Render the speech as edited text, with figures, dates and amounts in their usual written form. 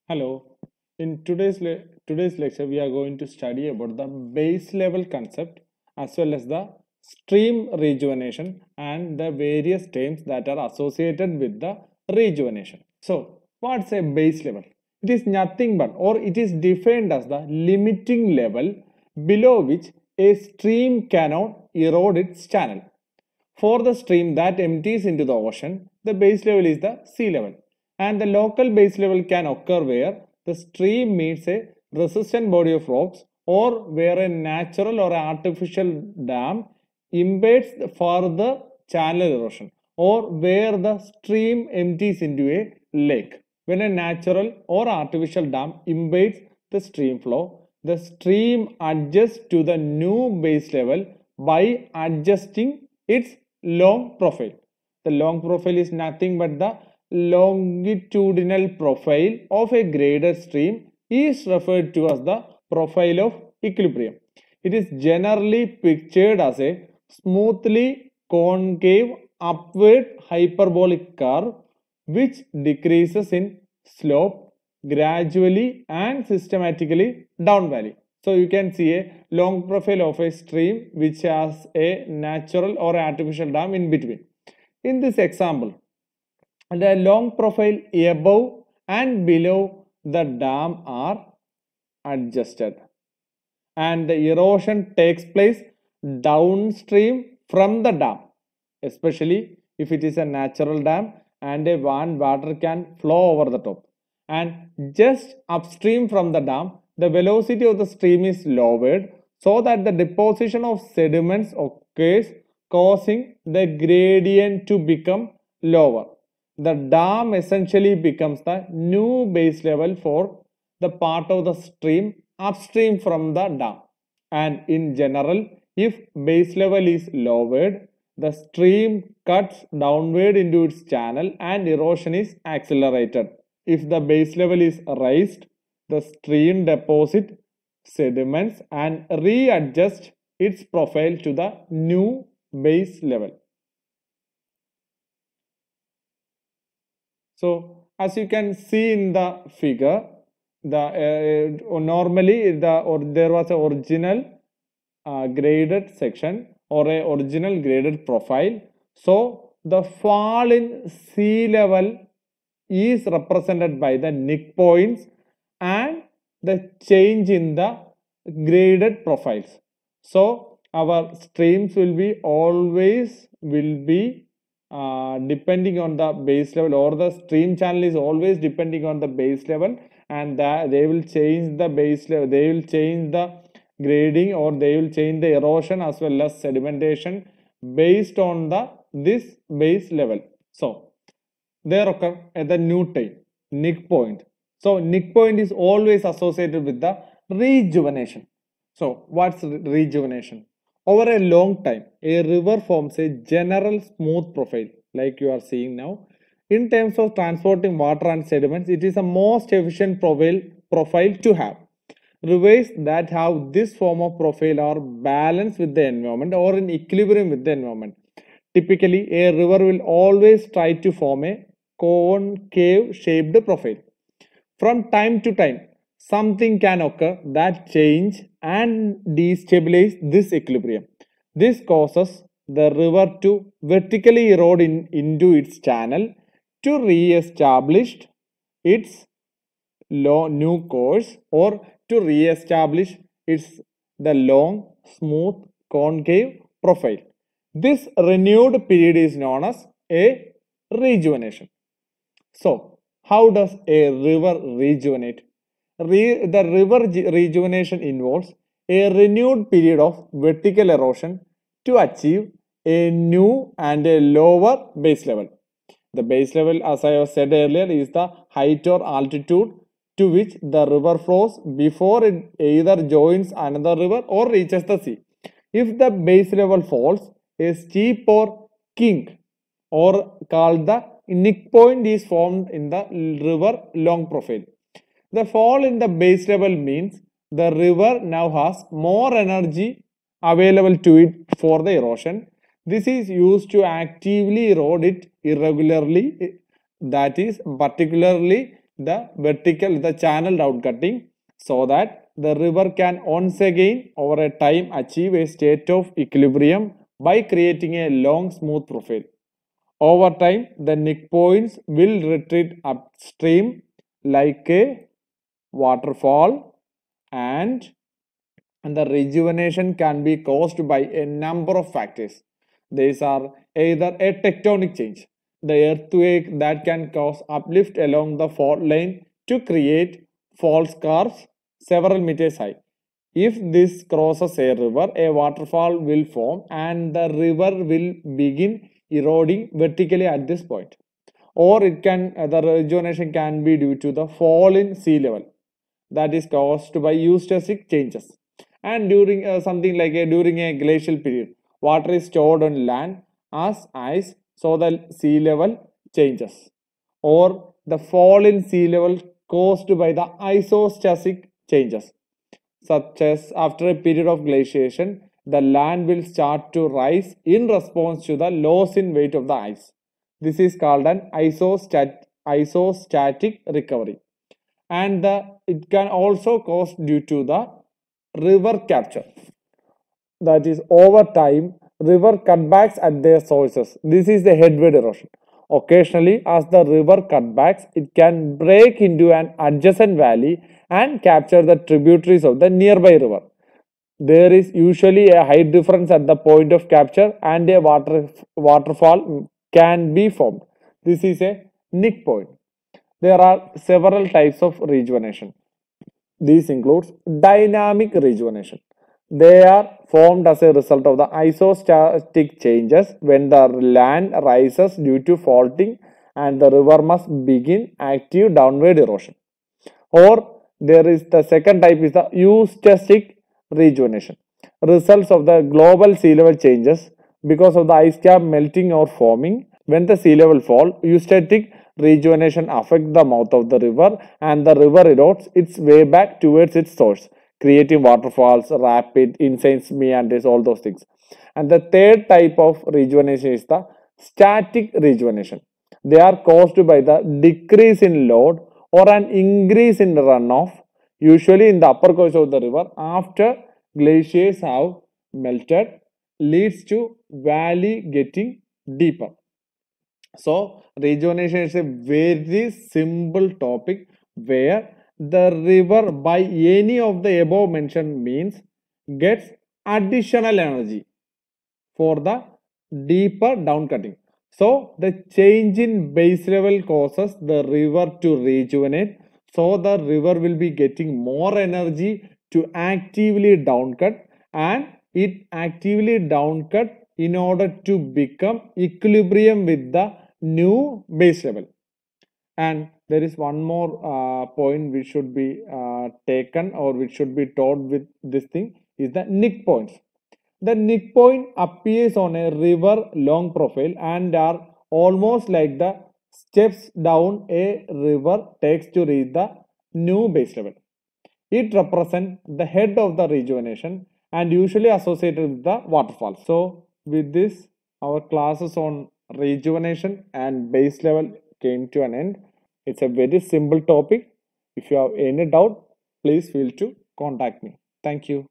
Hello. In today's lecture, we are going to study about the base level concept as well as the stream rejuvenation and the various terms that are associated with the rejuvenation. So, what's a base level? It is nothing but, or it is defined as the limiting level below which a stream cannot erode its channel. For the stream that empties into the ocean, the base level is the sea level. And the local base level can occur where the stream meets a resistant body of rocks or where a natural or artificial dam impedes further channel erosion or where the stream empties into a lake. When a natural or artificial dam impedes the stream flow, the stream adjusts to the new base level by adjusting its long profile. The long profile is nothing but the longitudinal profile of a graded stream is referred to as the profile of equilibrium. It is generally pictured as a smoothly concave upward hyperbolic curve which decreases in slope gradually and systematically down valley. So you can see a long profile of a stream which has a natural or artificial dam in between. In this example, the long profile above and below the dam are adjusted and the erosion takes place downstream from the dam, especially if it is a natural dam and a water can flow over the top. And just upstream from the dam, the velocity of the stream is lowered so that the deposition of sediments occurs, causing the gradient to become lower. The dam essentially becomes the new base level for the part of the stream upstream from the dam. And in general, if base level is lowered, the stream cuts downward into its channel and erosion is accelerated. If the base level is raised, the stream deposits sediments and readjusts its profile to the new base level. So, as you can see in the figure, normally there was an original graded section or a original graded profile. So, the fall in sea level is represented by the nick points and the change in the graded profiles. So our streams will be always depending on the base level, or the stream channel is always depending on the base level, and that they will change the base level, they will change the grading, or they will change the erosion as well as sedimentation based on this base level. So there occur at the new time nick point. So nick point is always associated with the rejuvenation. So what's rejuvenation? Over a long time, a river forms a general smooth profile like you are seeing now. In terms of transporting water and sediments, it is a most efficient profile to have. Rivers that have this form of profile are balanced with the environment or in equilibrium with the environment. Typically, a river will always try to form a concave shaped profile. From time to time, something can occur that change and destabilize this equilibrium. This causes the river to vertically erode into its channel to re-establish its new course, or to re-establish its the long, smooth, concave profile. This renewed period is known as a rejuvenation. So, how does a river rejuvenate? The river rejuvenation involves a renewed period of vertical erosion to achieve a new and a lower base level. The base level, as I have said earlier, is the height or altitude to which the river flows before it either joins another river or reaches the sea. If the base level falls, a steep or kink, or called the nick point, is formed in the river long profile. The fall in the base level means the river now has more energy available to it for the erosion. This is used to actively erode it irregularly, that is particularly the channel down cutting, so that the river can once again over a time achieve a state of equilibrium by creating a long smooth profile. Over time, the nick points will retreat upstream like a waterfall, and the rejuvenation can be caused by a number of factors. These are either a tectonic change, the earthquake that can cause uplift along the fault line to create fault scars several meters high. If this crosses a river, a waterfall will form and the river will begin eroding vertically at this point. Or it can the rejuvenation can be due to the fall in sea level that is caused by eustasic changes. And during something like during a glacial period, water is stored on land as ice, so the sea level changes. Or the fall in sea level caused by the isostasic changes, such as after a period of glaciation, the land will start to rise in response to the loss in weight of the ice. This is called an isostatic recovery. And it can also cause due to the river capture, that is over time river cutbacks at their sources. This is the headward erosion. Occasionally, as the river cutbacks, it can break into an adjacent valley and capture the tributaries of the nearby river. There is usually a height difference at the point of capture and a waterfall can be formed. This is a nick point. There are several types of rejuvenation. These includes dynamic rejuvenation. They are formed as a result of the isostatic changes when the land rises due to faulting and the river must begin active downward erosion. Or there is the second type is the eustatic rejuvenation. Results of the global sea level changes because of the ice cap melting or forming. When the sea level fall, eustatic rejuvenation affects the mouth of the river and the river erodes its way back towards its source, creating waterfalls, rapid, insane meanders, all those things. And the third type of rejuvenation is the static rejuvenation. They are caused by the decrease in load or an increase in runoff, usually in the upper course of the river after glaciers have melted, leads to valley getting deeper. So, rejuvenation is a very simple topic where the river by any of the above mentioned means gets additional energy for the deeper down cutting. So, the change in base level causes the river to rejuvenate. So, the river will be getting more energy to actively down cut, and it actively down cut in order to become equilibrium with the new base level. And there is one more point which should be taken or which should be taught with this thing is the nick points. The nick point appears on a river long profile and are almost like the steps down a river takes to reach the new base level. It represents the head of the rejuvenation and usually associated with the waterfall. So with this, our classes on rejuvenation and base level came to an end. It's a very simple topic. If you have any doubt, please feel to contact me. Thank you.